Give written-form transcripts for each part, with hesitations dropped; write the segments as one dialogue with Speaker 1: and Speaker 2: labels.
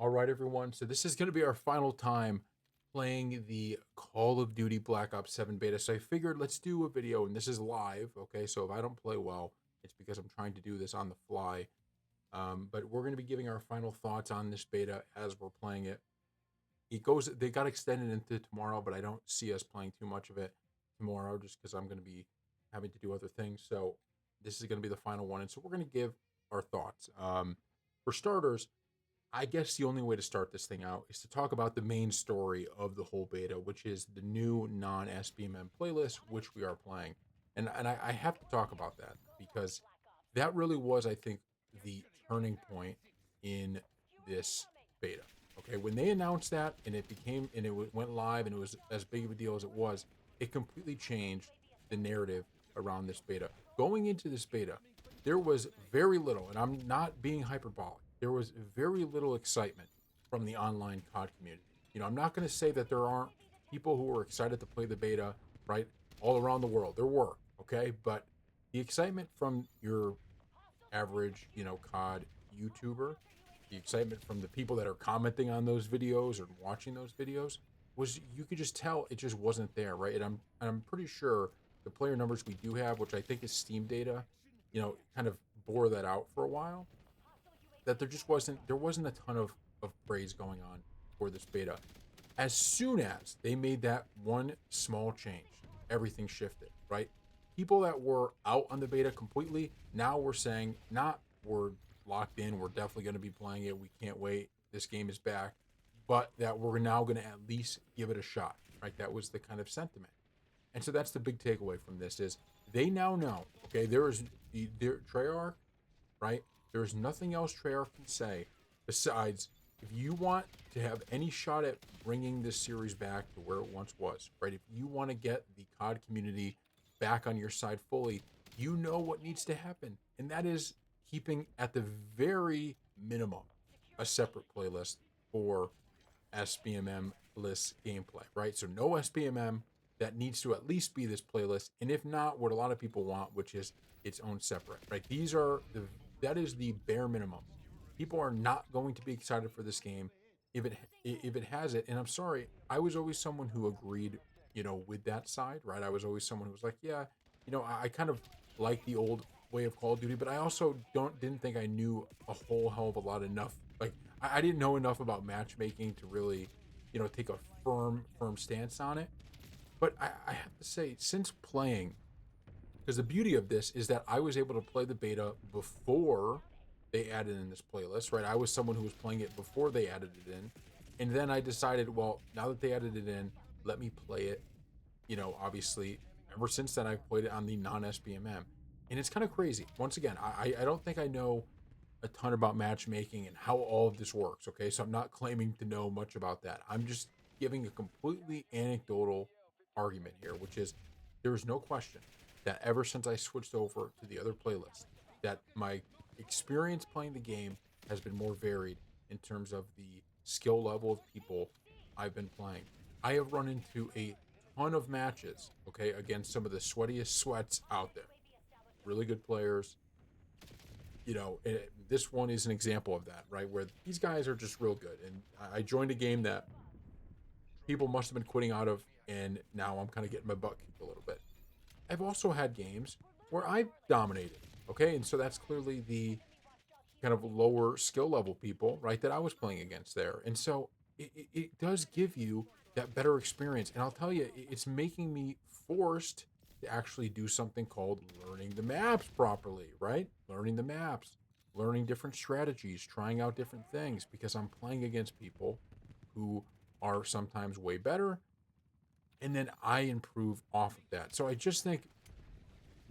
Speaker 1: All right, everyone. So this is going to be our final time playing the Call of Duty Black Ops 7 beta. So I figured let's do a video, and this is live. Okay, so if I don't play well, it's because I'm trying to do this on the fly. But we're going to be giving our final thoughts on this beta as we're playing it. They got extended into tomorrow, but I don't see us playing too much of it tomorrow just because I'm going to be having to do other things. So this is going to be the final one, and so we're going to give our thoughts. For starters, I guess the only way to start this thing out is to talk about the main story of the whole beta, which is the new non SBMM playlist, which we are playing. And I have to talk about that because that really was, I think, the turning point in this beta. Okay, when they announced that and went live and it was as big of a deal as it was, it completely changed the narrative around this beta. Going into this beta, there was very little, and I'm not being hyperbolic, there was very little excitement from the online COD community. I'm not going to say that there aren't people who were excited to play the beta, right? All around the world. There were, okay? But the excitement from your average, COD YouTuber, the excitement from the people that are commenting on those videos or watching those videos was you could just tell it just wasn't there, right? And I'm pretty sure the player numbers we do have, which I think is Steam data, kind of bore that out for a while. That there wasn't a ton of praise going on for this beta. As soon as they made that one small change, everything shifted, right? People that were out on the beta completely, now we're saying, not we're locked in, we're definitely going to be playing it, we can't wait, this game is back, but that we're now going to at least give it a shot, right? That was the kind of sentiment. And so that's the big takeaway from this is they now know, okay, there Treyarch, right? There's nothing else Treyarch can say besides if you want to have any shot at bringing this series back to where it once was, right? If you want to get the COD community back on your side fully, you know what needs to happen. And that is keeping at the very minimum a separate playlist for SBMM list gameplay, right? So no SBMM, that needs to at least be this playlist. And if not, what a lot of people want, which is its own separate, right? That is the bare minimum. People are not going to be excited for this game if it has it. And I'm sorry, I was always someone who agreed, with that side, right? I was always someone who was like, yeah, I kind of like the old way of Call of Duty, but I also didn't think I knew a whole hell of a lot enough. Like I didn't know enough about matchmaking to really, take a firm stance on it. But I have to say, since playing, because the beauty of this is that I was able to play the beta before they added in this playlist, right? I was someone who was playing it before they added it in. And then I decided, well, now that they added it in, let me play it. Obviously, ever since then, I've played it on the non SBMM. And it's kind of crazy. Once again, I don't think I know a ton about matchmaking and how all of this works, okay? So I'm not claiming to know much about that. I'm just giving a completely anecdotal argument here, which is there is no question that ever since I switched over to the other playlist, that my experience playing the game has been more varied in terms of the skill level of people I've been playing. I have run into a ton of matches, okay, against some of the sweatiest sweats out there. Really good players. This one is an example of that, right? Where these guys are just real good. And I joined a game that people must have been quitting out of, and now I'm kind of getting my butt kicked a little bit. I've also had games where I've dominated, okay? And so that's clearly the kind of lower skill level people, right, that I was playing against there. And so it does give you that better experience. And I'll tell you, it's making me forced to actually do something called learning the maps properly, right? Learning the maps, learning different strategies, trying out different things because I'm playing against people who are sometimes way better. And then I improve off of that. So I just think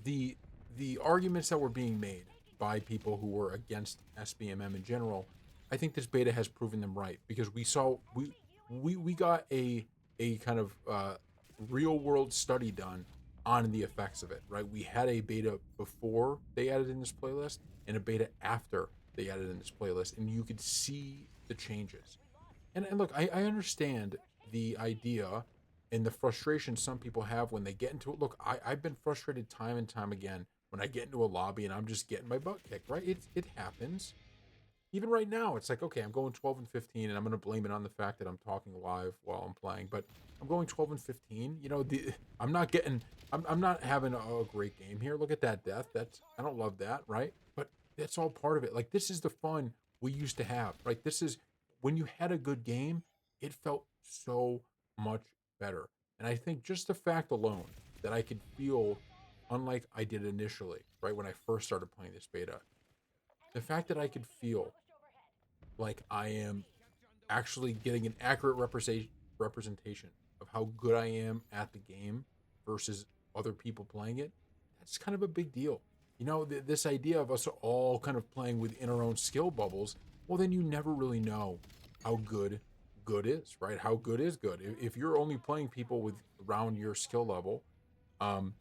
Speaker 1: the the arguments that were being made by people who were against SBMM in general, I think this beta has proven them right because we got a kind of real world study done on the effects of it, right? We had a beta before they added in this playlist and a beta after they added in this playlist, and you could see the changes. And look, I understand the idea and the frustration some people have when they get into it. Look, I've been frustrated time and time again when I get into a lobby and I'm just getting my butt kicked, right? It happens. even right now, it's like, okay, I'm going 12 and 15, and I'm going to blame it on the fact that I'm talking live while I'm playing. But I'm going 12 and 15. You know, I'm not getting, I'm not having a great game here. Look at that death. I don't love that, right? But that's all part of it. Like, this is the fun we used to have, right? This is when you had a good game, it felt so much better. And I think just the fact alone that I could feel unlike I did initially, right, when I first started playing this beta, the fact that I could feel like I am actually getting an accurate representation of how good I am at the game versus other people playing it, that's kind of a big deal. You know, this idea of us all kind of playing within our own skill bubbles, well, then you never really know how good is, right? How good is good. If you're only playing people with around your skill level, um,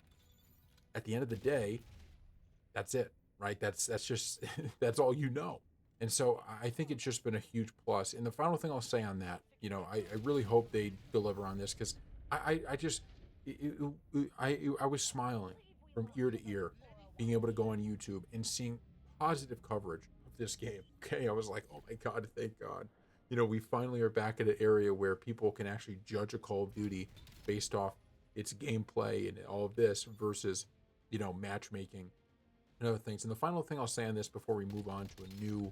Speaker 1: at the end of the day, that's it, right? That's just that's all you know. And so I think it's just been a huge plus. And the final thing I'll say on that, you know, I really hope they deliver on this because I just I was smiling from ear to ear, being able to go on YouTube and seeing positive coverage of this game. Okay, I was like, oh my god, thank God. You know, we finally are back at an area where people can actually judge a Call of Duty based off its gameplay and all of this versus, you know, matchmaking and other things. And the final thing I'll say on this before we move on to a new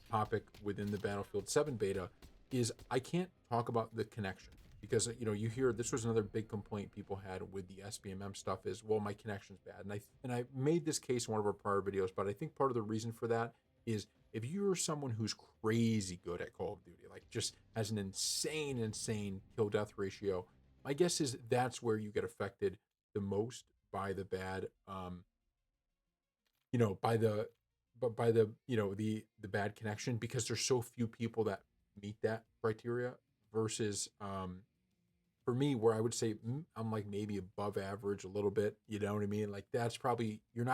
Speaker 1: topic within the Battlefield 7 beta is I can't talk about the connection because you know you hear this was another big complaint people had with the SBMM stuff is well my connection's bad and I made this case in one of our prior videos, but I think part of the reason for that is if you're someone who's crazy good at Call of Duty, like just has an insane kill death ratio, my guess is that's where you get affected the most by the bad you know, by the you know the bad connection because there's so few people that meet that criteria versus for me where I would say I'm like maybe above average a little bit, you know what I mean? Like that's probably you're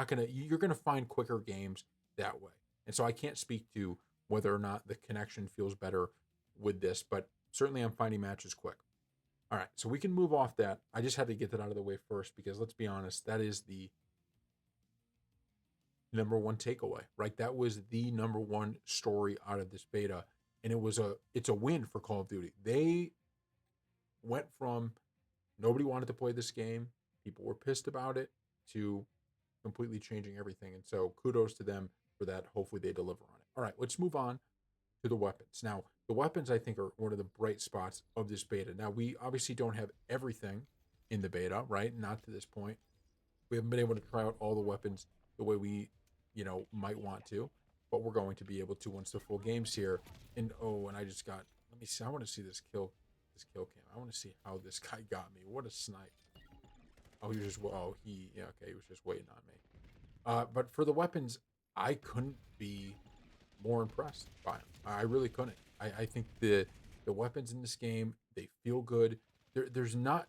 Speaker 1: gonna find quicker games that way. And so I can't speak to whether or not the connection feels better with this, but certainly I'm finding matches quick. All right, so we can move off that. I just had to get that out of the way first because let's be honest, that is the number one takeaway, right? That was the number one story out of this beta. And it's a win for Call of Duty. They went from nobody wanted to play this game, people were pissed about it, to completely changing everything. And so kudos to them for that. Hopefully they deliver on it. All right, let's move on to the weapons. Now, the weapons I think are one of the bright spots of this beta. Now, we obviously don't have everything in the beta, right? Not to this point. We haven't been able to try out all the weapons the way we, you know, might want to, but we're going to be able to once the full game's here. And oh, and I just got. Let me see. I want to see this kill cam. I want to see how this guy got me. What a snipe! Oh, he was just. Oh, yeah. Okay, he was just waiting on me. But for the weapons, I couldn't be more impressed by them. I really couldn't. I think the weapons in this game they feel good. There's not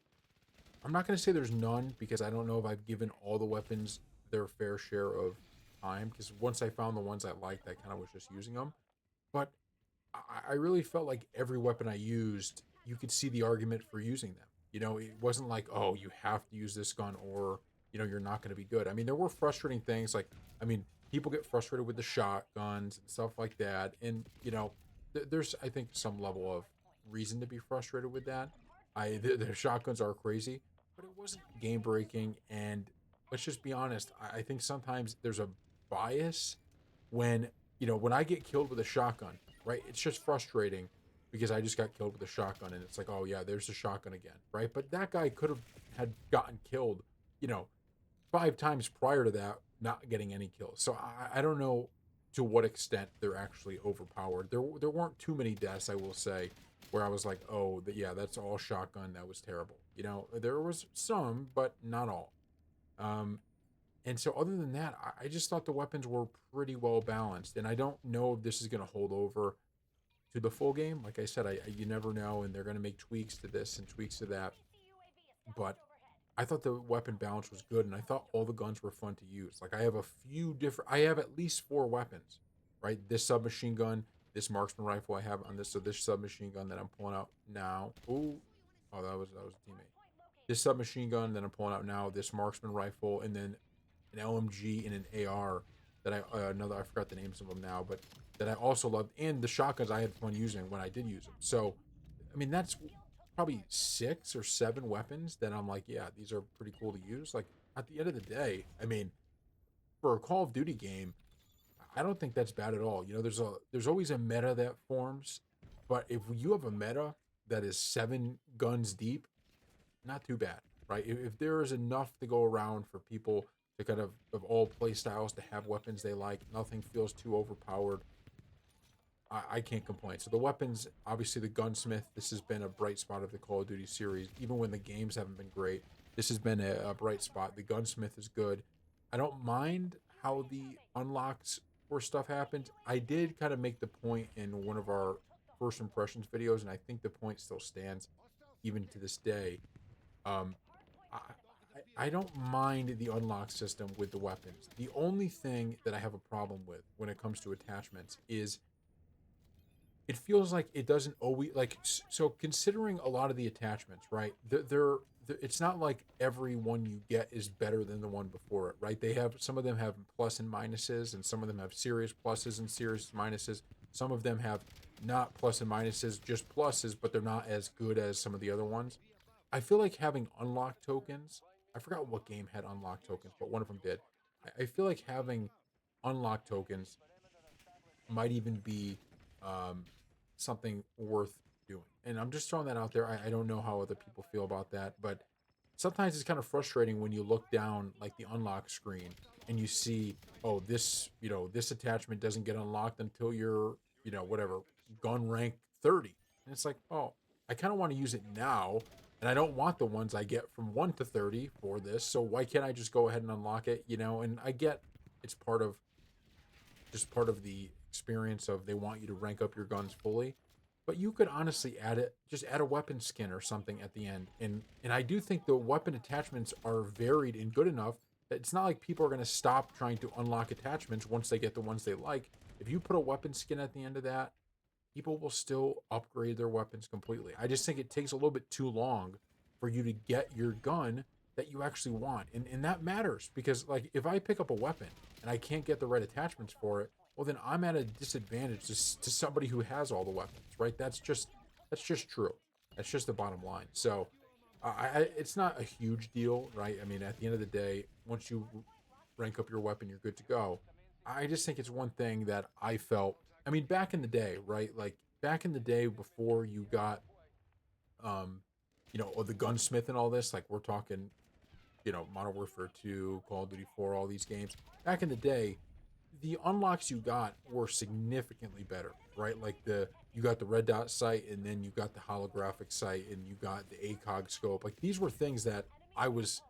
Speaker 1: I'm not going to say there's none because I don't know if I've given all the weapons their fair share of time. Because once I found the ones I liked, I kind of was just using them. But I really felt like every weapon I used, you could see the argument for using them. You know, it wasn't like, oh, you have to use this gun or, you know, you're not going to be good. I mean, there were frustrating things like, I mean, people get frustrated with the shotguns and stuff like that. And, you know, there's, I think, some level of reason to be frustrated with that. The shotguns are crazy, but it wasn't game breaking. And let's just be honest, I think sometimes there's a bias when, you know, when I get killed with a shotgun, right? It's just frustrating because I just got killed with a shotgun and it's like, oh yeah, there's the shotgun again, right? But that guy could have had gotten killed, you know, 5 times prior to that, not getting any kills. So I don't know to what extent they're actually overpowered. There weren't too many deaths, I will say, where I was like, oh, yeah, that's all shotgun. That was terrible. You know, there was some, but not all. Um, and so other than that, I just thought the weapons were pretty well balanced. And I don't know if this is going to hold over to the full game. Like I said, you never know, and they're going to make tweaks to this and tweaks to that. But I thought the weapon balance was good, and I thought all the guns were fun to use. Like I have at least 4 weapons, right? This submachine gun, this marksman rifle I have on this, so this submachine gun that I'm pulling out now. Ooh, oh, that was a teammate. This submachine gun that I'm pulling out now, this marksman rifle, and then an LMG and an AR that I forgot the names of them now, but that I also loved, and the shotguns I had fun using when I did use them. So, I mean, that's probably 6 or 7 weapons that I'm like, yeah, these are pretty cool to use. Like at the end of the day, I mean, for a Call of Duty game, I don't think that's bad at all. You know, there's always a meta that forms, but if you have a meta that is 7 guns deep, not too bad, right? If there is enough to go around for people to kind of all play styles to have weapons they like, nothing feels too overpowered. I can't complain. So the weapons, obviously the gunsmith, this has been a bright spot of the Call of Duty series. Even when the games haven't been great, this has been a bright spot. The gunsmith is good. I don't mind how the unlocks or stuff happens. I did kind of make the point in one of our first impressions videos, and I think the point still stands even to this day. Um, I, I don't mind the unlock system with the weapons. The only thing that I have a problem with when it comes to attachments is it feels like it doesn't always like so considering a lot of the attachments, right? It's not like every one you get is better than the one before it, right? They have some of them have plus and minuses, and some of them have serious pluses and serious minuses. Some of them have not plus and minuses, just pluses, but they're not as good as some of the other ones. I feel like having unlock tokens. I forgot what game had unlock tokens, but one of them did. I feel like having unlock tokens might even be um, something worth doing. And I'm just throwing that out there. I don't know how other people feel about that, but sometimes it's kind of frustrating when you look down like the unlock screen and you see, oh, this attachment doesn't get unlocked until you're, whatever, gun rank 30. And it's like, oh, I kind of want to use it now. And I don't want the ones I get from 1 to 30 for this. So why can't I just go ahead and unlock it, And I get it's part of the experience of they want you to rank up your guns fully. But you could honestly just add a weapon skin or something at the end. And I do think the weapon attachments are varied and good enough that it's not like people are going to stop trying to unlock attachments once they get the ones they like. If you put a weapon skin at the end of that, people will still upgrade their weapons completely. I just think it takes a little bit too long for you to get your gun that you actually want. And that matters because like if I pick up a weapon and I can't get the right attachments for it, well then I'm at a disadvantage to somebody who has all the weapons, right? That's just true. That's just the bottom line. So it's not a huge deal, right? I mean, at the end of the day, once you rank up your weapon, you're good to go. I just think it's one thing that I felt. I mean, back in the day, right? Like back in the day before you got, um, the gunsmith and all this. Like we're talking, Modern Warfare 2, Call of Duty 4, all these games. Back in the day, the unlocks you got were significantly better, right? Like you got the red dot sight, and then you got the holographic sight, and you got the ACOG scope. Like these were things that I was.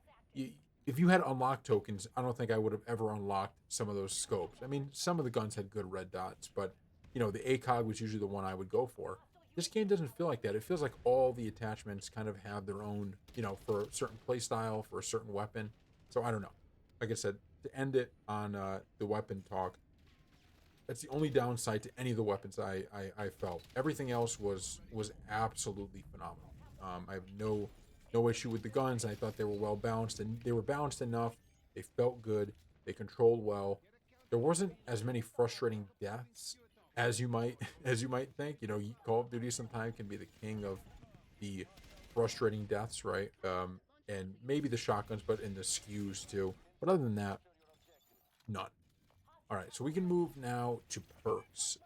Speaker 1: If you had unlock tokens, I don't think I would have ever unlocked some of those scopes. I mean, some of the guns had good red dots, but the ACOG was usually the one I would go for. This game doesn't feel like that. It feels like all the attachments kind of have their own, for a certain play style, for a certain weapon. So I don't know. Like I said, to end it on the weapon talk, that's the only downside to any of the weapons I felt. Everything else was absolutely phenomenal. I have no issue with the guns. I thought they were well balanced, and they were balanced enough. They felt good. They controlled well. There wasn't as many frustrating deaths as you might as you might think. Call of Duty sometimes can be the king of the frustrating deaths, right? And maybe the shotguns, but in the skews too. But other than that, none. All right, so we can move now to perks.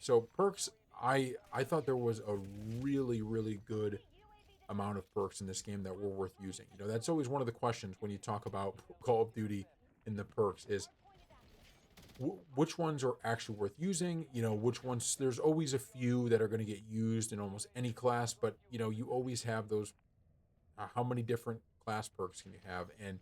Speaker 1: So perks, I thought there was a really really good amount of perks in this game that were worth using. That's always one of the questions when you talk about Call of Duty in the perks is which ones are actually worth using. Which ones? There's always a few that are going to get used in almost any class, but you always have those. How many different class perks can you have? And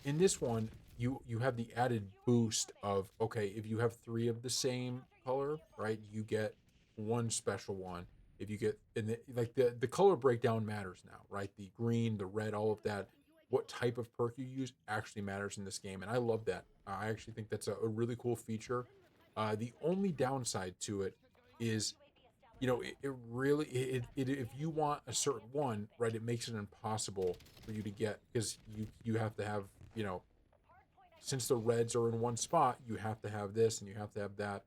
Speaker 1: in this one you have the added boost of, okay, if you have 3 of the same color, right, you get one special one. If you get the color breakdown matters now, right? The green, the red, all of that, what type of perk you use actually matters in this game, and I love that. I actually think that's a really cool feature. The only downside to it is, it really if you want a certain one, right, it makes it impossible for you to get, because you have to have, since the reds are in one spot, you have to have this and you have to have that.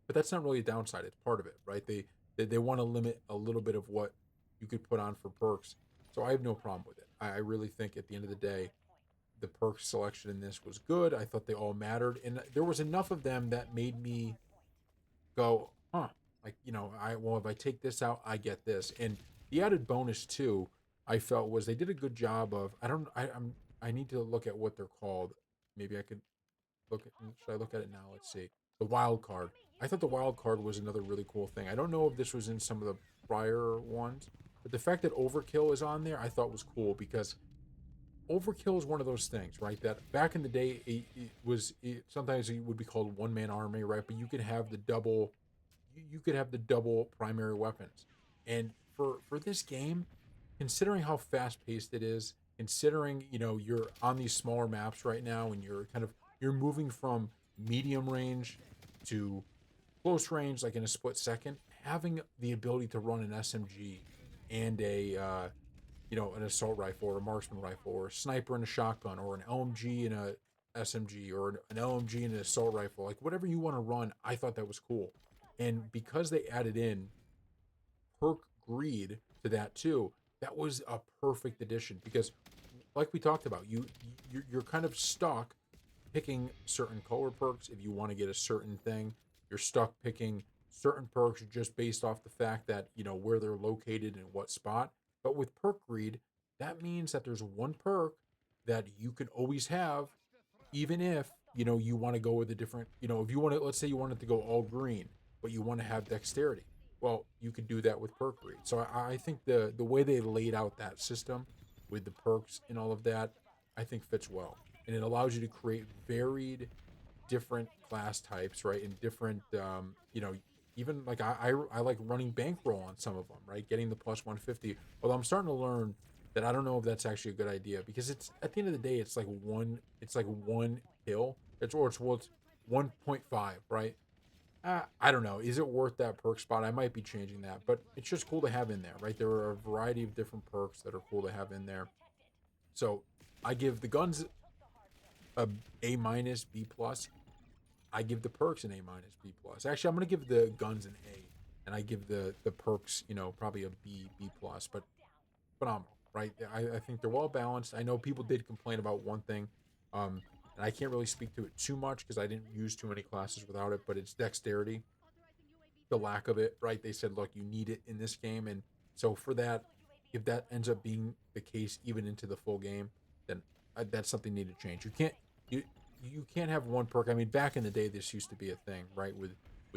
Speaker 1: But that's not really a downside. It's part of it, right? They want to limit a little bit of what you could put on for perks. So I have no problem with it. I really think at the end of the day, the perk selection in this was good. I thought they all mattered, and there was enough of them that made me go, huh? Like, if I take this out, I get this. And the added bonus too, I felt was they did a good job of. I don't. I need to look at what they're called. Maybe I could look at. Should I look at it now? Let's see. The wild card. I thought the wild card was another really cool thing. I don't know if this was in some of the prior ones, but the fact that overkill is on there, I thought was cool because overkill is one of those things, right? That back in the day, sometimes it would be called one man army, right? But you could have the double, you could have the double primary weapons, and for this game, considering how fast paced it is, considering you're on these smaller maps right now, and you're moving from medium range to close range like in a split second, having the ability to run an SMG and an assault rifle or a marksman rifle or a sniper and a shotgun or an LMG and a SMG or an LMG and an assault rifle, like whatever you want to run, I thought that was cool. And because they added in perk greed to that too, that was a perfect addition because like we talked about, you're kind of stuck picking certain color perks if you want to get a certain thing. You're stuck picking certain perks just based off the fact that where they're located and what spot. But with perk greed, that means that there's one perk that you can always have, even if you want to go with a different. If you want to, let's say you wanted to go all green, but you want to have dexterity. Well, you could do that with perk greed. So I think the way they laid out that system with the perks and all of that, I think fits well, and it allows you to create varied different class types, right? And different, even like I like running bankroll on some of them, right? Getting the plus 150. Although I'm starting to learn that I don't know if that's actually a good idea because it's at the end of the day, it's like one kill. It's 1.5, right? I don't know. Is it worth that perk spot? I might be changing that, but it's just cool to have in there, right? There are a variety of different perks that are cool to have in there. So I give the guns a A minus, B plus. I give the perks an A minus, B plus. Actually, I'm gonna give the guns an A, and I give the perks, probably a B, B plus. But phenomenal, right? I think they're well balanced. I know people did complain about one thing, and I can't really speak to it too much because I didn't use too many classes without it. But it's dexterity, the lack of it, right? They said, look, you need it in this game, and so for that, if that ends up being the case even into the full game, then that's something needed to change. You you can't have one perk. I mean, back in the day, this used to be a thing, right? With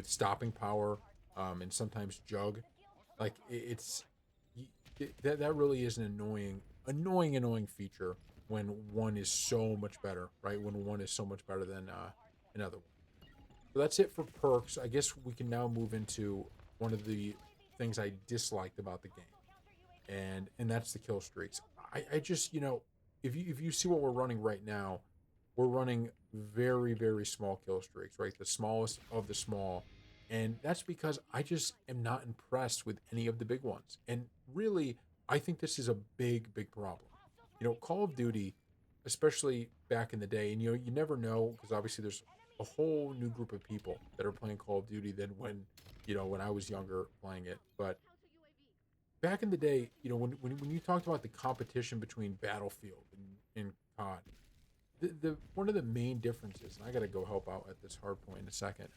Speaker 1: stopping power, and sometimes jug, like it's that really is an annoying feature when one is so much better, right? When one is so much better than another one. So that's it for perks. I guess we can now move into one of the things I disliked about the game, and that's the kill streaks. I just if you see what we're running right now, we're running very very small kill streaks, right? The smallest of the small, and that's because I just am not impressed with any of the big ones. And really, I think this is a big problem. Call of Duty, especially back in the day, and you never know because obviously there's a whole new group of people that are playing Call of Duty than when I was younger playing it. But back in the day, when you talked about the competition between Battlefield and COD, the one of the main differences, and I gotta go help out at this hard point in a second.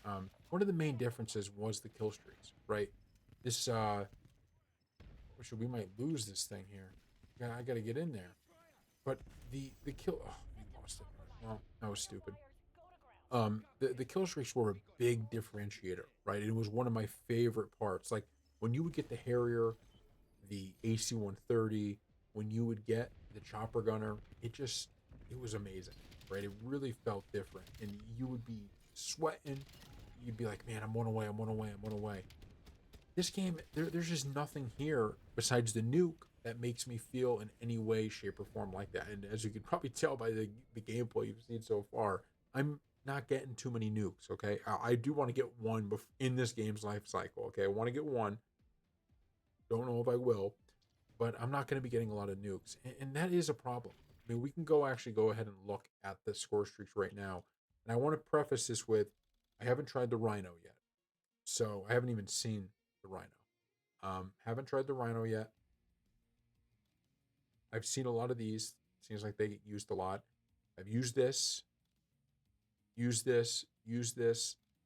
Speaker 1: One of the main differences was the kill streaks, right? This we might lose this thing here. I gotta get in there. But the kill, oh, we lost it. Well, that was stupid. The kill streaks were a big differentiator, right? It was one of my favorite parts. Like when you would get the Harrier, the AC-130, when you would get the chopper gunner, it was amazing, right? It really felt different, and you would be sweating. You'd be like, man, I'm one away, I'm one away, I'm one away. This game, there's just nothing here besides the nuke that makes me feel in any way, shape, or form like that. And as you can probably tell by the gameplay you've seen so far, I'm not getting too many nukes. Okay, I do want to get one in this game's life cycle. Okay, I want to get one. Don't know if I will, but I'm not going to be getting a lot of nukes, and that is a problem. I mean, we can actually go ahead and look at the score streaks right now. And I want to preface this with I haven't tried the Rhino yet. So I haven't even seen the Rhino. Haven't tried the Rhino yet. I've seen a lot of these. Seems like they get used a lot. I've used this, used this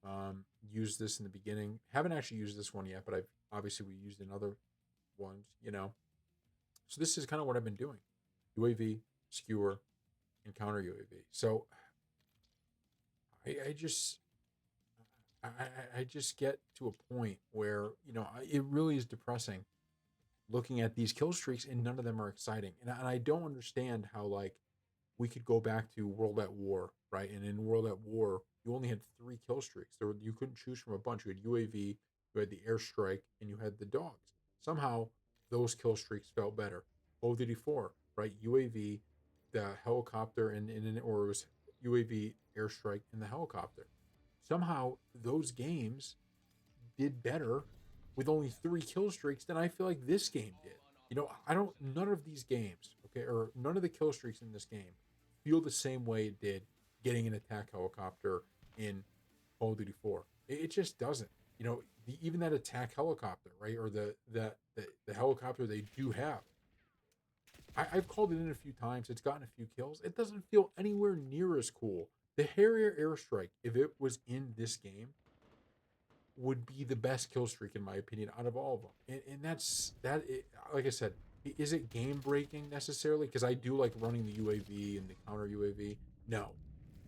Speaker 1: in the beginning. Haven't actually used this one yet, but I've obviously we used in other ones, you know. So this is kind of what I've been doing: UAV, skewer, and counter UAV. So I just I just get to a point where it really is depressing looking at these kill streaks and none of them are exciting. And I don't understand how like we could go back to World at War, right? And in World at War, you only had 3 kill streaks. You couldn't choose from a bunch. You had UAV, you had the airstrike, and you had the dogs. Somehow those kill streaks felt better. Call of Duty 4, right? UAV, the helicopter, or it was UAV airstrike and the helicopter. Somehow those games did better with only 3 kill streaks than I feel like this game did. I don't, none of these games, okay, or none of the kill streaks in this game feel the same way it did getting an attack helicopter in Call of Duty 4. It just doesn't. Even that attack helicopter, right, or the helicopter they do have. I've called it in a few times. It's gotten a few kills. It doesn't feel anywhere near as cool. The Harrier airstrike, if it was in this game, would be the best kill streak in my opinion out of all of them. And that's that. Like I said, is it game breaking necessarily? Because I do like running the UAV and the counter UAV. No,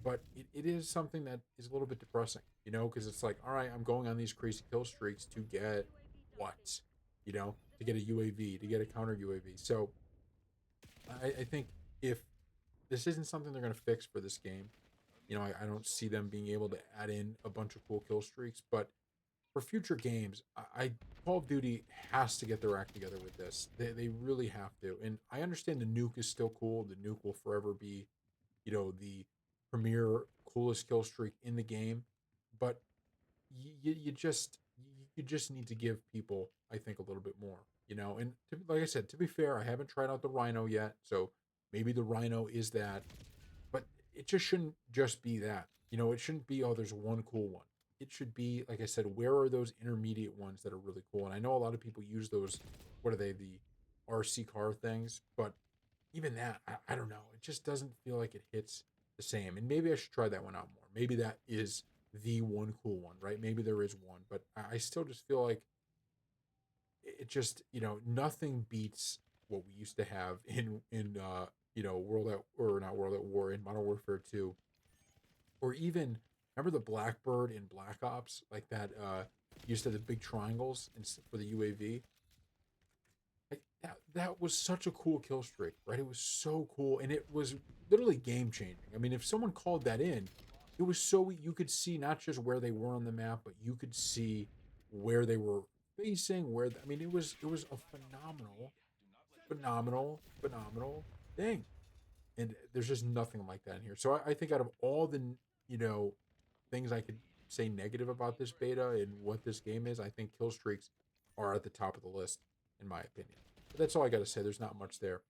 Speaker 1: but it is something that is a little bit depressing. Because it's like, all right, I'm going on these crazy kill streaks to get what, to get a UAV, to get a counter UAV. So I think if this isn't something they're going to fix for this game, I don't see them being able to add in a bunch of cool kill streaks, but for future games, Call of Duty has to get their act together with this. They really have to. And I understand the nuke is still cool. The nuke will forever be, the premier coolest kill streak in the game. But you just need to give people, I think, a little bit more. And like I said, to be fair, I haven't tried out the Rhino yet, so maybe the Rhino is that, but it just shouldn't just be that. It shouldn't be, oh, there's one cool one. It should be, like I said, where are those intermediate ones that are really cool? And I know a lot of people use those, what are they, the RC car things, but even that, I don't know. It just doesn't feel like it hits the same. And maybe I should try that one out more. Maybe that is the one cool one, right? Maybe there is one, but I still just feel like it just, nothing beats what we used to have in World at, or not World at War, in Modern Warfare 2, or even remember the Blackbird in Black Ops, like that used to have the big triangles for the UAV. Like that was such a cool kill streak, right? It was so cool, and it was literally game changing. I mean, if someone called that in, it was so you could see not just where they were on the map, but you could see where they were facing. I mean, it was a phenomenal thing, and there's just nothing like that in here. So I think out of all the you know things I could say negative about this beta and what this game is, I think kill streaks are at the top of the list in my opinion. But that's all I got to say. There's not much there.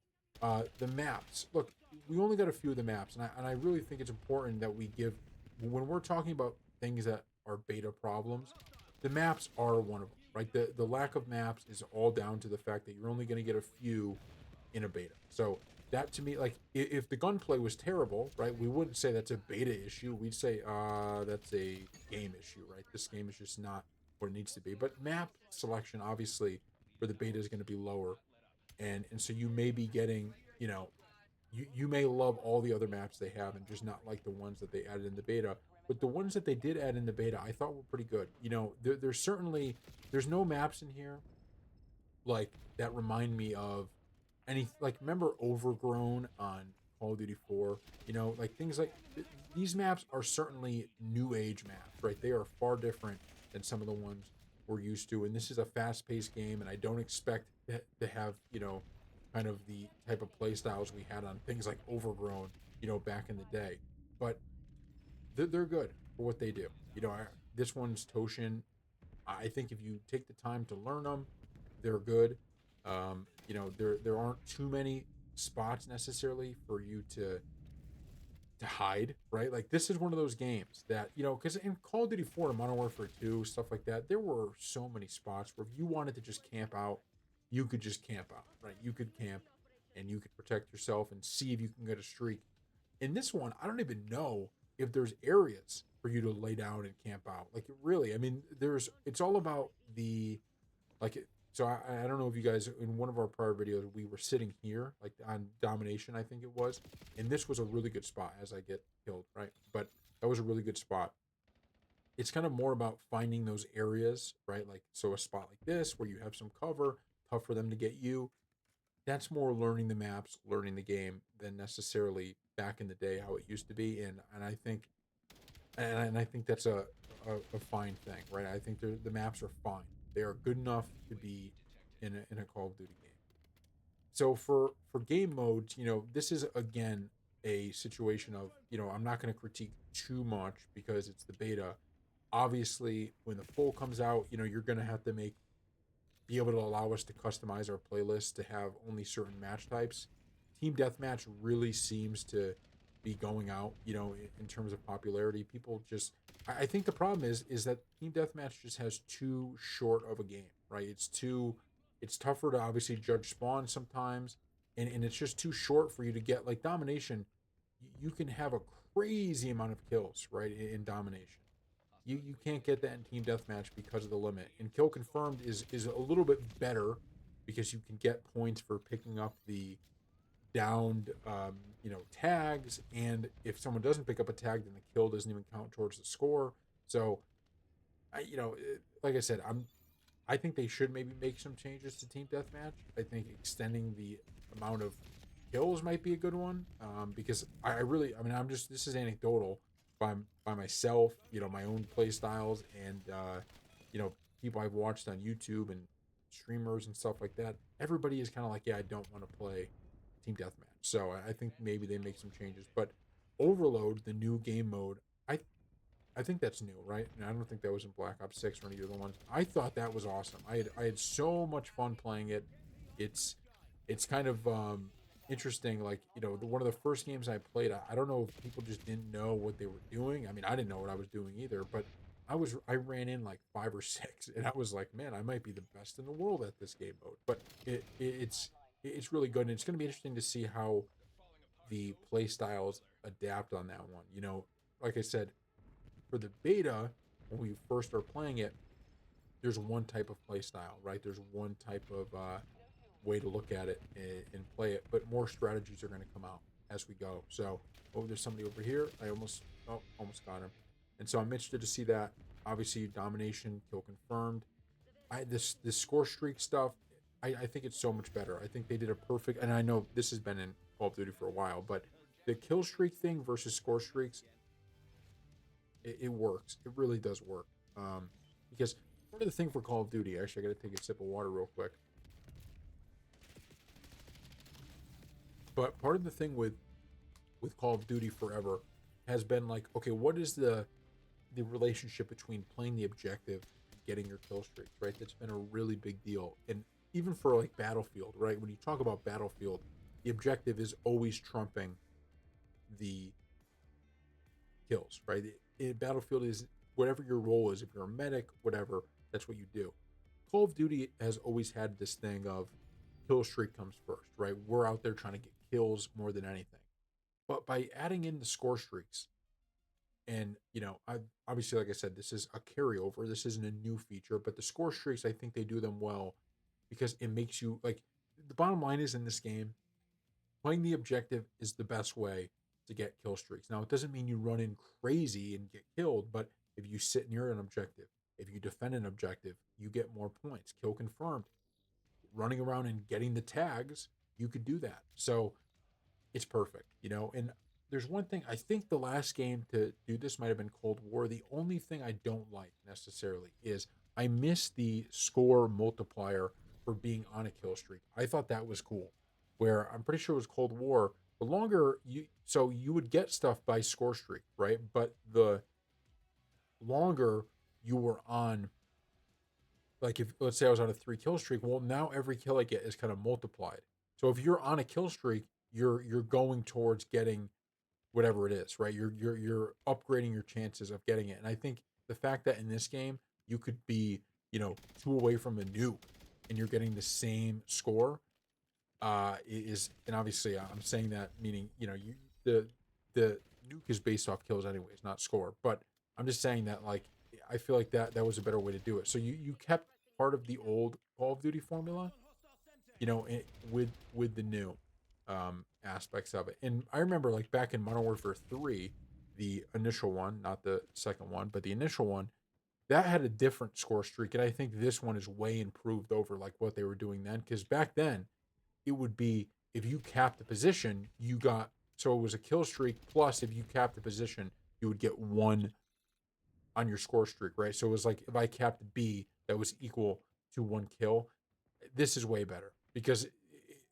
Speaker 1: The maps. Look, we only got a few of the maps, and I really think it's important that we give when we're talking about things that are beta problems. The maps are one of them, right? The lack of maps is all down to the fact that you're only going to get a few in a beta. So that to me, like if the gunplay was terrible, right, we wouldn't say that's a beta issue. We'd say that's a game issue, right? This game is just not what it needs to be. But map selection, obviously, for the beta is going to be lower, and so you may be getting, you may love all the other maps they have and just not like the ones that they added in the beta. But the ones that they did add in the beta, I thought were pretty good. There's certainly there's no maps in here like that remind me of any, like, remember Overgrown on Call of Duty 4. Like things like these maps are certainly new age maps, right? They are far different than some of the ones we're used to, and this is a fast-paced game, and I don't expect to have kind of the type of play styles we had on things like Overgrown back in the day. But they're good for what they do. This one's Toshin. I think if you take the time to learn them, they're good. There aren't too many spots necessarily for you to hide, right? Like this is one of those games that, because in Call of Duty 4 and Modern Warfare 2, stuff like that, there were so many spots where if you wanted to just camp out, you could just camp out, right? You could camp and you could protect yourself and see if you can get a streak. In this one, I don't even know if there's areas for you to lay down and camp out. Like really, I mean, it's all about the like so I don't know if you guys in one of our prior videos we were sitting here like on domination I think it was, and this was a really good spot as I get killed, right? But that was a really good spot. It's kind of more about finding those areas, right? Like so a spot like this where you have some cover, tough for them to get you. That's more learning the maps, learning the game than necessarily back in the day how it used to be. And I think and I think that's a fine thing, right? I think the maps are fine. They are good enough to be in a Call of Duty game. So for game modes, this is again a situation of, I'm not going to critique too much because it's the beta. Obviously, when the full comes out, you're going to have to be able to allow us to customize our playlist to have only certain match types. Team deathmatch really seems to be going out, in terms of popularity. People just, I think the problem is that team deathmatch just has too short of a game, right? It's tougher to obviously judge spawn sometimes, and it's just too short for you to get like domination. You can have a crazy amount of kills, right, in domination. You can't get that in team deathmatch because of the limit. And kill confirmed is a little bit better because you can get points for picking up the downed tags, and if someone doesn't pick up a tag, then the kill doesn't even count towards the score. So like I said, I think they should maybe make some changes to team deathmatch. I think extending the amount of kills might be a good one, because I really, I mean, I'm just, this is anecdotal by myself, my own play styles, and you know people I've watched on YouTube and streamers and stuff like that. Everybody is kind of like, yeah, I don't want to play team deathmatch. So I think maybe they make some changes, but Overload, the new game mode, I I think that's new, right? And I don't think that was in Black Ops 6 or any of the other ones. I thought that was awesome. I had so much fun playing it. It's it's kind of interesting. Like, one of the first games I played, I don't know if people just didn't know what they were doing. I mean, I didn't know what I was doing either, but I ran in like 5 or 6 and I was like, man, I might be the best in the world at this game mode. But it's really good, and it's going to be interesting to see how the play styles adapt on that one. Like I said, for the beta, when we first start playing it, there's one type of play style, right? There's one type of way to look at it and play it, but more strategies are going to come out as we go. So, oh, there's somebody over here. I almost got him, and so I'm interested to see that. Obviously, domination, kill confirmed. This score streak stuff, I think it's so much better. I think they did a perfect, and I know this has been in Call of Duty for a while, but the kill streak thing versus score streaks, it works. It really does work. Because part of the thing for Call of Duty, actually, I got to take a sip of water real quick. But part of the thing with Call of Duty forever has been like, okay, what is the relationship between playing the objective and getting your kill streaks, right? That's been a really big deal, and even for like Battlefield, right? When you talk about Battlefield, the objective is always trumping the kills, right? In Battlefield is whatever your role is. If you're a medic, whatever, that's what you do. Call of Duty has always had this thing of kill streak comes first, right? We're out there trying to get kills more than anything. But by adding in the score streaks, and I obviously, like I said, this is a carryover. This isn't a new feature, but the score streaks, I think they do them well because it makes you like. The bottom line is in this game, playing the objective is the best way to get kill streaks. Now, it doesn't mean you run in crazy and get killed, but if you sit near an objective, if you defend an objective, you get more points. Kill confirmed. Running around and getting the tags, you could do that. So it's perfect. And there's one thing, I think the last game to do this might have been Cold War. The only thing I don't like necessarily is I miss the score multiplier for being on a kill streak. I thought that was cool. Where I'm pretty sure it was Cold War. The longer you would get stuff by score streak, right? But the longer you were on, like if let's say I was on a 3 kill streak, well now every kill I get is kind of multiplied. So if you're on a kill streak, you're going towards getting whatever it is, right? You're upgrading your chances of getting it. And I think the fact that in this game you could be, two away from a nuke and you're getting the same score is, and obviously I'm saying that meaning, the the nuke is based off kills anyways, not score. But I'm just saying that, like, I feel like that was a better way to do it. So you kept part of the old Call of Duty formula, with the new aspects of it. And I remember, like, back in Modern Warfare 3, the initial one, not the second one, but the initial one, that had a different score streak. And I think this one is way improved over like what they were doing then. Because back then, it would be if you capped the position, you got, so it was a kill streak plus if you capped the position, you would get one on your score streak, right? So it was like if I capped B, that was equal to one kill. This is way better because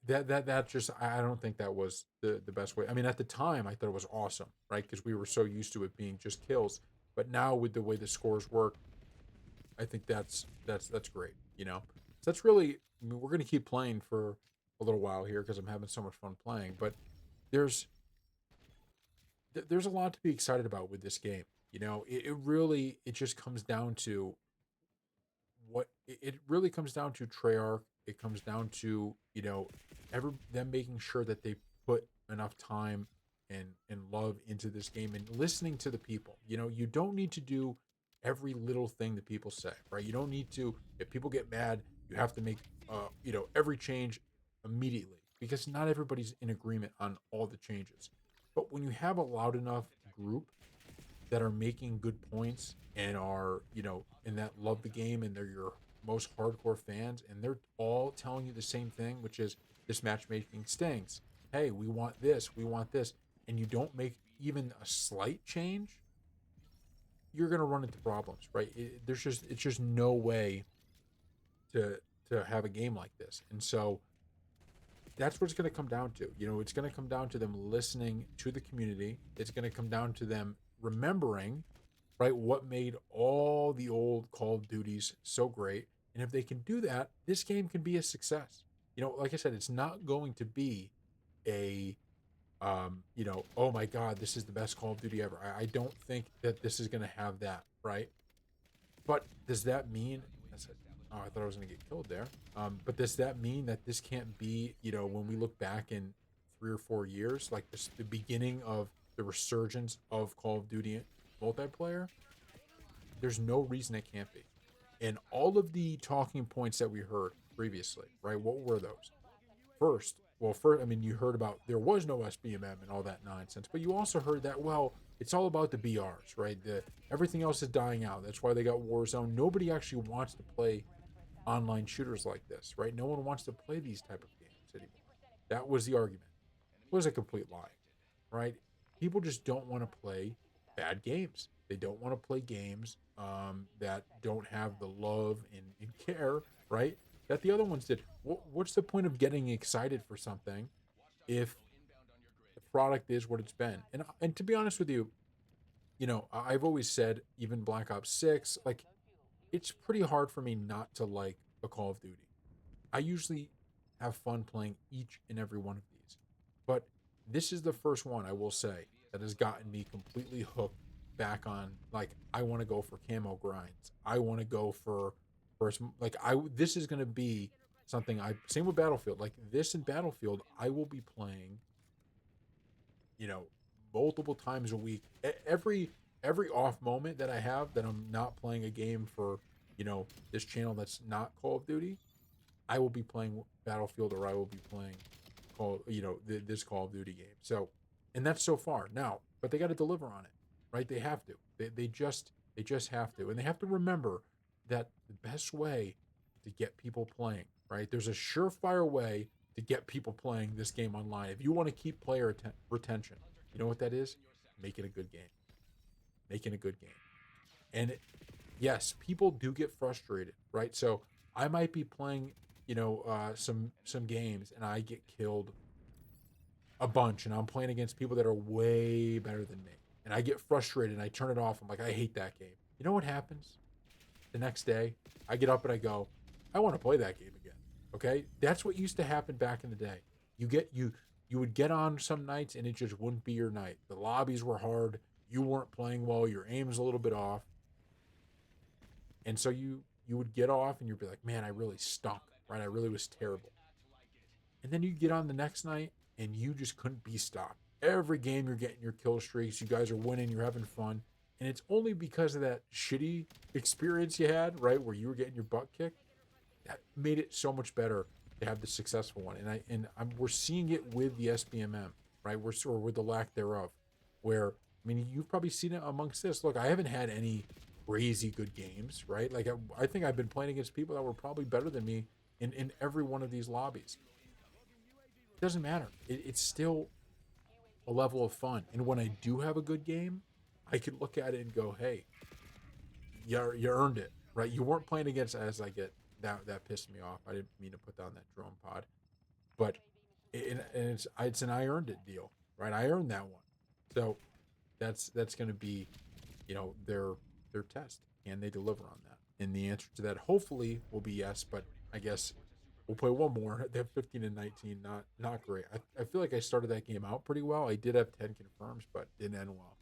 Speaker 1: that just, I don't think that was the best way. I mean, at the time I thought it was awesome, right? Because we were so used to it being just kills. But now with the way the scores work, I think that's great. So that's really, I mean, we're gonna keep playing for a little while here because I'm having so much fun playing. But there's there's a lot to be excited about with this game. It really, it just comes down to what it really comes down to. Treyarch. It comes down to, ever them making sure that they put enough time and love into this game and listening to the people. You don't need to do every little thing that people say, right? You don't need to. If people get mad, you have to make every change immediately because not everybody's in agreement on all the changes. But when you have a loud enough group that are making good points and are, and that love the game and they're your most hardcore fans and they're all telling you the same thing, which is this matchmaking stinks. Hey, we want this, we want this, and you don't make even a slight change, you're gonna run into problems, right? It's just no way to have a game like this, and so that's what it's going to come down to. It's going to come down to them listening to the community. It's going to come down to them remembering, right, what made all the old Call of Duties so great. And if they can do that, this game can be a success. Like I said, it's not going to be a, oh my God, this is the best Call of Duty ever. I don't think that this is going to have that, right? But does that mean that's it? Oh, I thought I was going to get killed there. But does that mean that this can't be, when we look back in 3 or 4 years, like this, the beginning of the resurgence of Call of Duty multiplayer? There's no reason it can't be. And all of the talking points that we heard previously, right? What were those? First, I mean, you heard about there was no SBMM and all that nonsense, but you also heard that, well, it's all about the BRs, right? Everything else is dying out. That's why they got Warzone. Nobody actually wants to play online shooters like this, right? No one wants to play these type of games anymore. That was the argument. It was a complete lie, right? People just don't want to play bad games. They don't want to play games that don't have the love and care, right? That the other ones did. What's the point of getting excited for something if the product is what it's been? And to be honest with you, I've always said, even Black Ops 6, like, it's pretty hard for me not to like a Call of Duty. I usually have fun playing each and every one of these. But this is the first one, I will say, that has gotten me completely hooked back on, like, I want to go for camo grinds. I want to go for first, like, this is going to be something same with Battlefield. Like, this in Battlefield, I will be playing, you know, multiple times a week. Every off moment that I have that I'm not playing a game for, this channel that's not Call of Duty, I will be playing Battlefield or I will be playing this Call of Duty game. So, and that's so far now, but they got to deliver on it, right? They have to. They just have to, and they have to remember that the best way to get people playing, right? There's a surefire way to get people playing this game online. If you want to keep player retention, you know what that is? Making a good game. Making a good game. And yes, people do get frustrated, right? So I might be playing, some games and I get killed a bunch, and I'm playing against people that are way better than me, and I get frustrated and I turn it off. I'm like, I hate that game. You know what happens? The next day, I get up and I go, I want to play that game again. Okay, that's what used to happen back in the day. You would get on some nights and it just wouldn't be your night. The lobbies were hard. You weren't playing well. Your aim was a little bit off, and so you would get off and you'd be like, man, I really stunk, right? I really was terrible. And then you get on the next night and you just couldn't be stopped. Every game you're getting your kill streaks. You guys are winning. You're having fun. And it's only because of that shitty experience you had, right, where you were getting your butt kicked, that made it so much better to have the successful one. We're seeing it with the SBMM, right? Or with the lack thereof, where I mean, you've probably seen it amongst this. Look, I haven't had any crazy good games, right? Like I think I've been playing against people that were probably better than me in every one of these lobbies. It doesn't matter. It's still a level of fun. And when I do have a good game, I can look at it and go, hey, you earned it, right? You weren't playing against, as I get that pissed me off. I didn't mean to put down that drone pod, but it's an I earned it deal, right? I earned that one. So that's going to be, their test. Can they deliver on that? And the answer to that hopefully will be yes, but I guess we'll play one more. They have 15 and 19, not great. I feel like I started that game out pretty well. I did have 10 confirms, but didn't end well.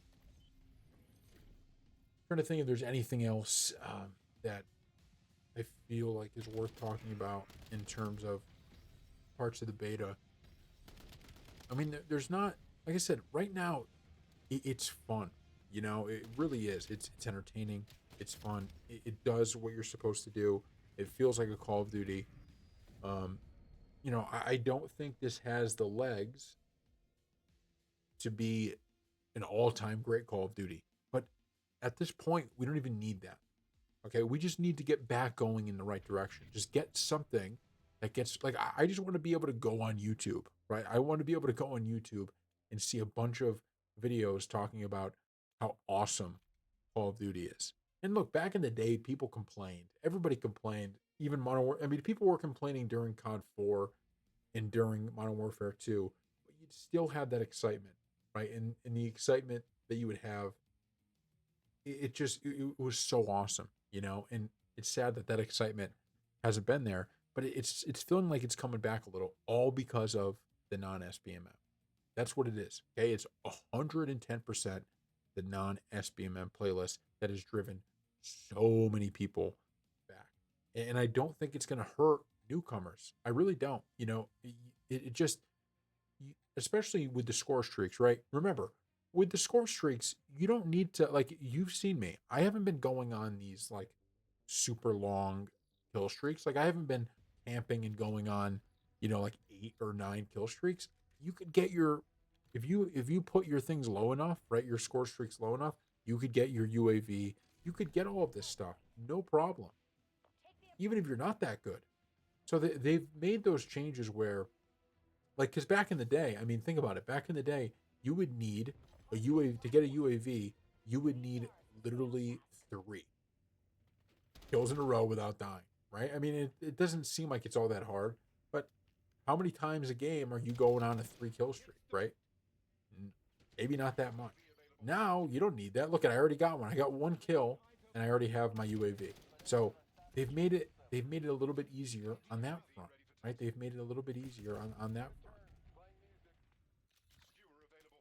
Speaker 1: I'm trying to think if there's anything else that I feel like is worth talking about in terms of parts of the beta. I mean, there's not, like I said, right now, it's fun. It really is. It's entertaining. It's fun. It does what you're supposed to do. It feels like a Call of Duty. Um, I don't think this has the legs to be an all-time great Call of Duty. But at this point, we don't even need that. Okay, we just need to get back going in the right direction. Just get something that gets like I just want to be able to go on YouTube, right? I want to be able to go on YouTube and see a bunch of videos talking about how awesome Call of Duty is. And look, back in the day, people complained. Everybody complained. Even Modern Warfare. I mean, people were complaining during COD 4 and during Modern Warfare 2, but you'd still have that excitement, right? And the excitement that you would have, it was so awesome, And it's sad that that excitement hasn't been there, but it's feeling like it's coming back a little, all because of the non SBMM. That's what it is. Okay, it's 110% the non SBMM playlist that has driven so many people back, and I don't think it's going to hurt newcomers. I really don't. It just, especially with the score streaks, right? Remember, with the score streaks, you don't need to, like, you've seen me. I haven't been going on these like super long kill streaks. Like I haven't been camping and going on, like 8 or 9 kill streaks. You could get your if you put your things low enough, right? Your score streaks low enough, you could get your UAV. You could get all of this stuff, no problem. Even if you're not that good. So they've made those changes where, like, because back in the day, I mean, think about it. Back in the day, you would need a UAV to get a UAV. You would need literally 3 kills in a row without dying, right? I mean, it doesn't seem like it's all that hard, but how many times a game are you going on a 3 kill streak, right? Maybe not that much. Now you don't need that. Look, I already got one. I got 1 kill, and I already have my UAV. So they've made it a little bit easier on that front, right? They've made it a little bit easier on that front.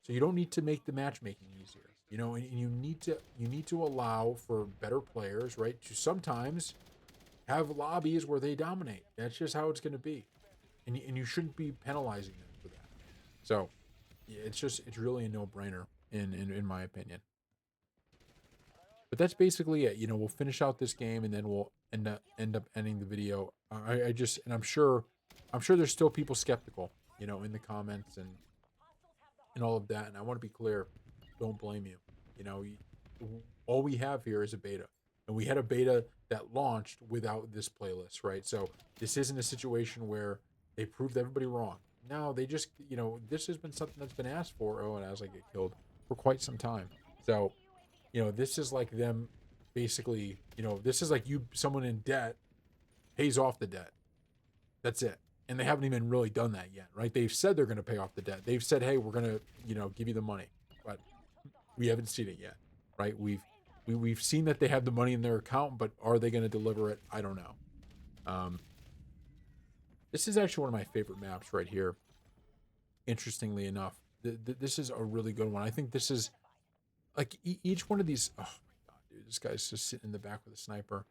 Speaker 1: So you don't need to make the matchmaking easier, and you need to allow for better players, right? To sometimes have lobbies where they dominate. That's just how it's going to be, and you shouldn't be penalizing them for that. So yeah, it's really a no-brainer in my opinion. But that's basically it. We'll finish out this game and then we'll end up ending the video. I just and I'm sure there's still people skeptical, in the comments and all of that. And I want to be clear, don't blame you. All we have here is a beta, and we had a beta that launched without this playlist, right? So this isn't a situation where they proved everybody wrong. No, they just, this has been something that's been asked for. Oh, and as I get killed for quite some time. So, this is like them basically, this is like someone in debt pays off the debt. That's it. And they haven't even really done that yet, right? They've said they're going to pay off the debt. They've said, hey, we're going to, give you the money, but we haven't seen it yet, right? We've seen that they have the money in their account, but are they going to deliver it? I don't know. This is actually one of my favorite maps right here. interestingly enough. This is a really good one. I think this is like each one of these. Oh my god, dude, this guy's just sitting in the back with a sniper.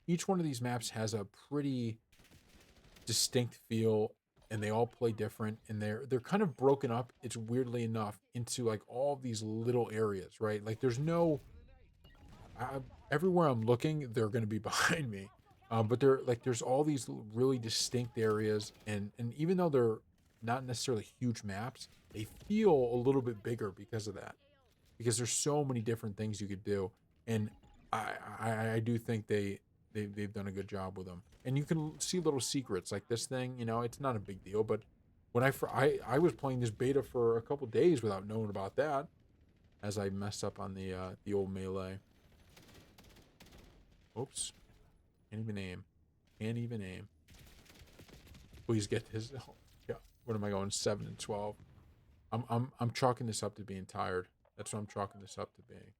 Speaker 1: Each one of these maps has a pretty distinct feel, and they all play different, and they're kind of broken up. It's weirdly enough into like all these little areas, right? Like there's no I, everywhere I'm looking, they're going to be behind me. But they're like there's all these really distinct areas, and even though they're not necessarily huge maps, they feel a little bit bigger because of that. Because there's so many different things you could do, and I do think they've done a good job with them. And you can see little secrets like this thing. You know, it's not a big deal, but when I was playing this beta for a couple days without knowing about that, as I messed up on the old melee. Oops. Can't even aim. Can't even aim. Please get this. Oh, yeah. What am I going? 7 and 12. I'm chalking this up to being tired. That's what I'm chalking this up to being.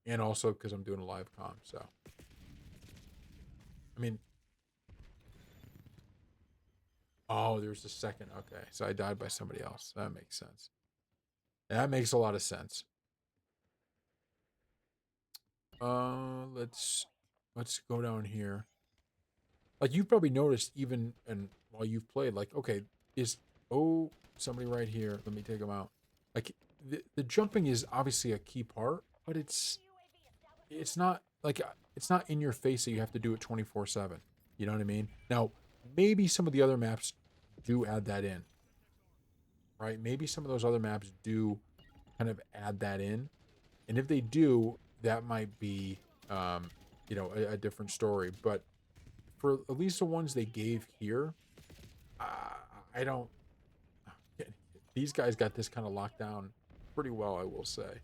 Speaker 1: And also because I'm doing a live comm, so. I mean. Oh, there's the second. Okay. So I died by somebody else. That makes sense. That makes a lot of sense. Let's go down here. Like you've probably noticed even and while you've played, like, okay, is somebody right here. Let me take them out. Like the jumping is obviously a key part, but it's not like it's not in your face that you have to do it 24/7. You know what I mean? Now, maybe some of the other maps do add that in, right? Maybe some of those other maps do kind of add that in. And if they do, that might be a different story, but for at least the ones they gave here, uh, I don't. These guys got this kind of locked down pretty well, I will say.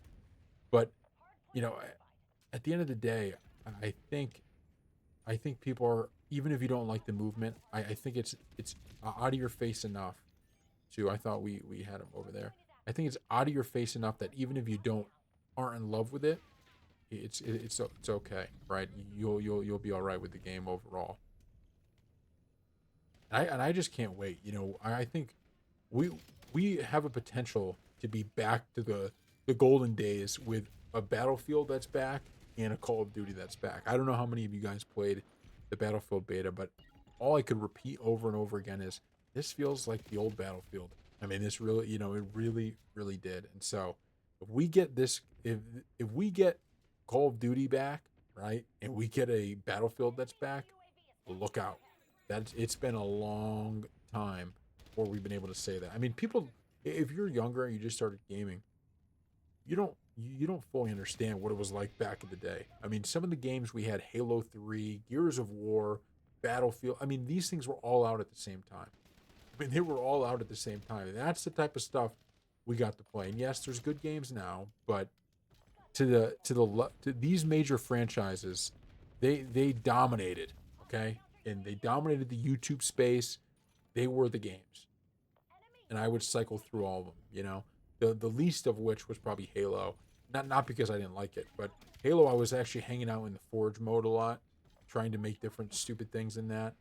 Speaker 1: But you know, at the end of the day, I think I think people are even if you don't like the movement, I think it's out of your face enough to. I thought we had him over there. I think it's out of your face enough that even if you don't aren't in love with it, it's okay, right? You'll be all right with the game overall. And I just can't wait. You know, I think we we have a potential to be back to the golden days with a Battlefield that's back and a Call of Duty that's back. I don't know how many of you guys played the Battlefield beta, but all I could repeat over and over again is this feels like the old Battlefield. I mean, this really, it really did. And so, if we get this, if we get Call of Duty back, right, and we get a Battlefield that's back, look out. It's been a long time before we've been able to say that. I mean, people, if you're younger and you just started gaming, you don't fully understand what it was like back in the day. I mean, some of the games we had, Halo 3, Gears of War, Battlefield. I mean, these things were all out at the same time. I mean, they were all out at the same time. And that's the type of stuff we got to play. And yes, there's good games now, but to these major franchises, they dominated, okay? And they dominated the YouTube space. They were the games. And I would cycle through all of them, you know. The least of which was probably Halo. Not because I didn't like it, but Halo I was actually hanging out in the Forge mode a lot, trying to make different stupid things in that.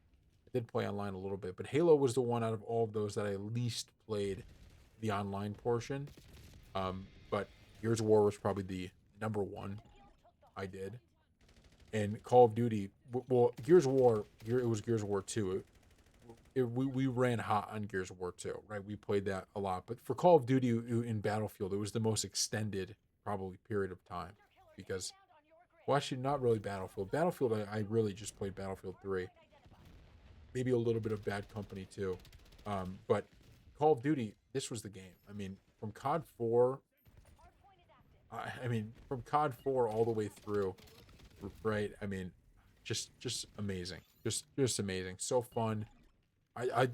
Speaker 1: I did play online a little bit, but Halo was the one out of all of those that I least played the online portion. But Gears of War was probably the number one I did. And Call of Duty, well, Gears of War, it was Gears of War 2. We ran hot on Gears of War 2, right? We played that a lot. But for Call of Duty in Battlefield, it was the most extended, probably, period of time. Because, well, actually, not really Battlefield. Battlefield, I really just played Battlefield 3. Maybe a little bit of Bad Company, too. But Call of Duty, this was the game. I mean, from COD 4, from COD 4 all the way through, right? I mean, just amazing. Just amazing. So fun. I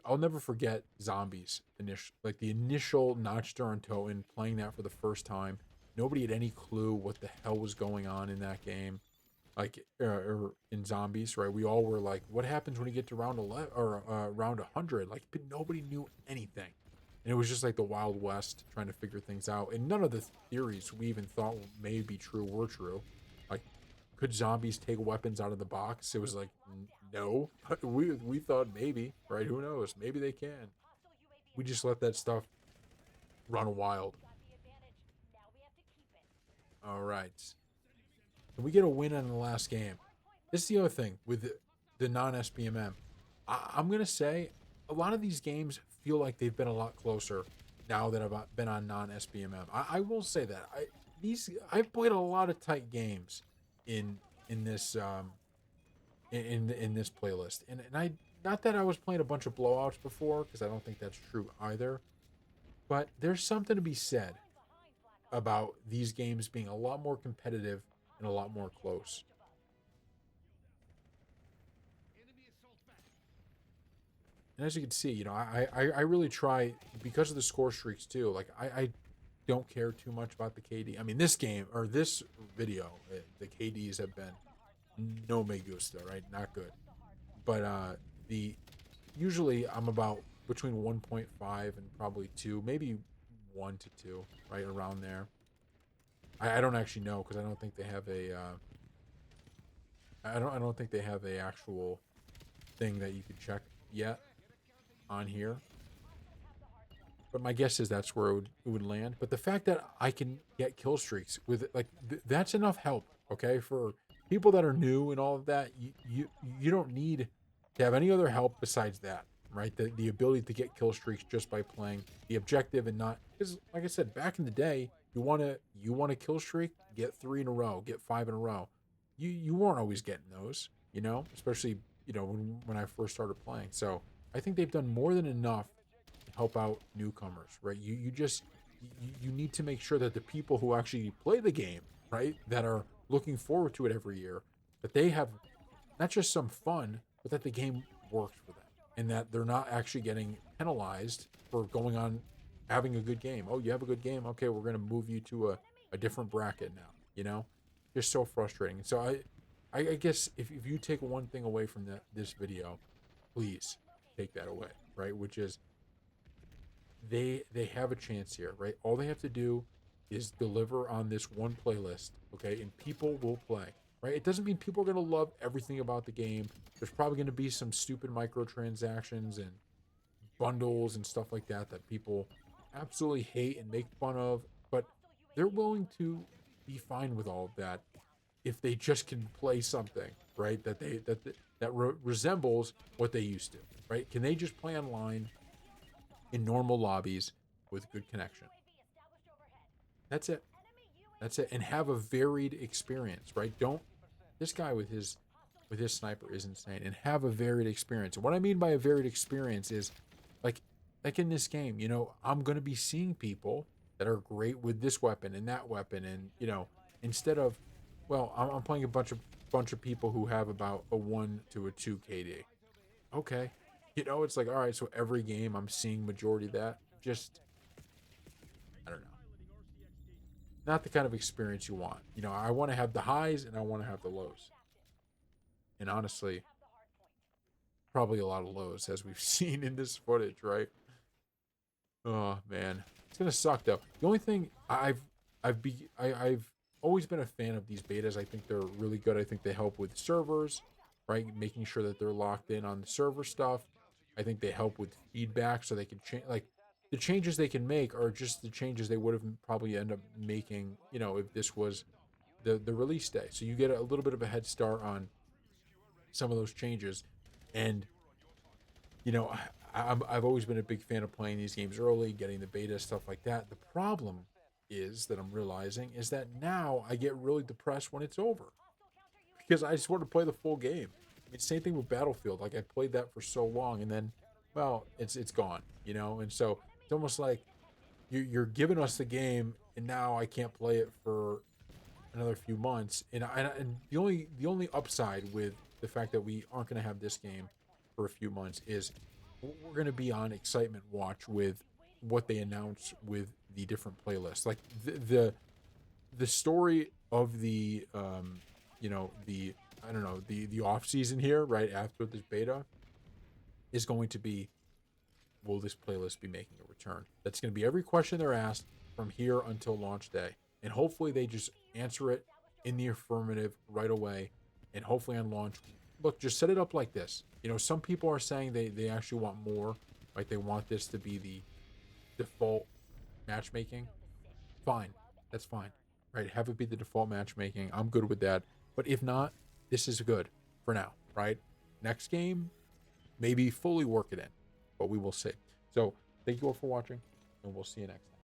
Speaker 1: I'll never forget Zombies the initial Notch Torontoan playing that for the first time. Nobody had any clue what the hell was going on in that game, like or in Zombies, right? We all were like, "What happens when you get to round 11 or round 100?" Like, but nobody knew anything, and it was just like the Wild West trying to figure things out. And none of the theories we even thought may be true were true. Like, could zombies take weapons out of the box? It was like no, but we thought maybe, right? Who knows? Maybe they can. we just let that stuff run wild. All right. Can we get a win on the last game? This is the other thing with the non-SBMM. I'm going to say a lot of these games feel like they've been a lot closer now that I've been on non-SBMM. I will say that. I've played a lot of tight games in this in this playlist. And I, not that I was playing a bunch of blowouts before, because I don't think that's true either. But there's something to be said about these games being a lot more competitive and a lot more close. And as you can see, I really try, because of the score streaks too. Like I don't care too much about the KD. I mean, this game or this video, the KDs have been no me gusta, right? Not good. But the usually I'm about between 1.5 and probably 2, maybe 1 to 2, right around there. I don't actually know, because I don't think they have a I don't think they have a actual thing that you could check yet on here. But my guess is that's where it would land. But the fact that I can get kill streaks with like that's enough help, okay? For people that are new and all of that, you don't need to have any other help besides that, right? The ability to get kill streaks just by playing the objective, and not, because like I said, back in the day, you want to kill streak, get 3 in a row, get 5 in a row. You weren't always getting those, especially when I first started playing. So I think they've done more than enough help out newcomers, right? You need to make sure that the people who actually play the game, right, that are looking forward to it every year, that they have not just some fun, but that the game works for them, and that they're not actually getting penalized for going on having a good game. Oh, you have a good game? Okay, we're going to move you to a different bracket now, Just so frustrating. So I guess if you take one thing away from this video, please take that away, right? Which is they have a chance here, right? All they have to do is deliver on this one playlist, okay? And people will play, right? It doesn't mean people are going to love everything about the game. There's probably going to be some stupid microtransactions and bundles and stuff like that that people absolutely hate and make fun of, but they're willing to be fine with all of that if they just can play something, right? That resembles what they used to, right? Can they just play online in normal lobbies with good connection? That's it. That's it. And have a varied experience, right? Don't, this guy with his sniper is insane. And have a varied experience. And what I mean by a varied experience is like in this game, I'm going to be seeing people that are great with this weapon and that weapon, and instead of, well, I'm playing a bunch of people who have about a 1 to a 2 KD. Okay. It's like, all right, so every game I'm seeing majority of that. Just, I don't know. Not the kind of experience you want. I want to have the highs and I want to have the lows. And honestly, probably a lot of lows, as we've seen in this footage, right? Oh man, it's gonna suck though. The only thing I've always been a fan of these betas. I think they're really good. I think they help with servers, right? Making sure that they're locked in on the server stuff. I think they help with feedback, so they can change. Like, the changes they can make are just the changes they would have probably end up making, if this was the release day. So you get a little bit of a head start on some of those changes. And I've always been a big fan of playing these games early, getting the beta, stuff like that. The problem is that I'm realizing is that now I get really depressed when it's over, because I just want to play the full game. I mean, same thing with Battlefield. Like, I played that for so long, and then, well, it's gone, And so it's almost like you're giving us the game, and now I can't play it for another few months. And the only upside with the fact that we aren't going to have this game for a few months is we're going to be on excitement watch with what they announce with the different playlists. Like the story of the the, I don't know, the off season here, right after this beta, is going to be, will this playlist be making a return? That's going to be every question they're asked from here until launch day, and hopefully they just answer it in the affirmative right away. And hopefully on launch, look, just set it up like this. Some people are saying they actually want more right? They want this to be the default matchmaking. Fine, that's fine, right? Have it be the default matchmaking. I'm good with that. But if not, this is good for now, right? Next game, maybe fully work it in, but we will see. So thank you all for watching, and we'll see you next time.